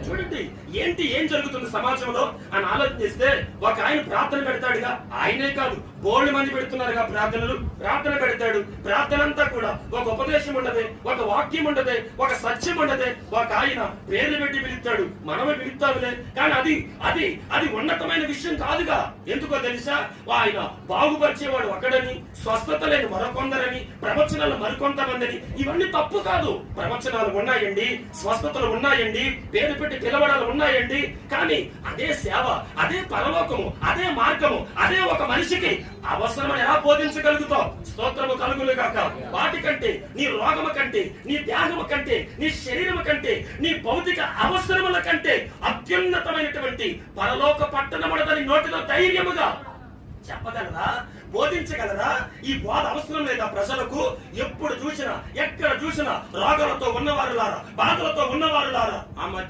చూడండి ఏంటి ఏం జరుగుతుంది సమాజంలో అని ఆలోచన చేస్తే ఒక ఆయన ప్రార్థన పెడతాడుగా, ఆయనే కాదు బోల్డ్ మంది పెడుతున్నారుగా ప్రార్థన పెడతాడు. ప్రార్థన అంతా కూడా ఒక ఉపదేశం ఉండదే, ఒక వాక్యం ఉండదే, ఒక సత్యం ఉండదే. ఒక ఆయన పేర్లు పెట్టి పిలుస్తాడు, మనమే పిలుస్తావులే, కానీ అది అది అది ఉన్నతమైన విషయం కాదుగా. ఎందుకో తెలుసా? ఆయన బాగుపరిచేవాడు ఒకడని, స్వస్థత లేని మరొకొందరని, ప్రవచనాలు మరికొంతమందిని. ఇవన్నీ తప్పు కాదు. ప్రవచనాలు ఉన్నాయండి, స్వస్థతలు ఉన్నాయండి, పేరు పెట్టి పిలవడాలు ఉన్నాయండి. కానీ అదే సేవ, అదే పరలోకము, అదే మార్గము, అదే ఒక మనిషికి అవసరమని ఎలా బోధించగలుగుతావు? స్తోత్రము కలుగులు గాక. వాటికంటే, నీ రోగము కంటే, నీ దేహము కంటే, నీ శరీరము కంటే, నీ భౌతిక అవసరముల కంటే అత్యున్నతమైనటువంటి పరలోక పట్టణముడదని నోటిలో ధైర్యముగా చెప్పగలరా? బోధించగలరా? ఈ బోధ అవసరం లేదా ప్రజలకు? ఎప్పుడు చూసినా, ఎక్కడ చూసినా రోగాలతో ఉన్నవారులారా, బాధలతో ఉన్నవారులారా, ఆ మధ్య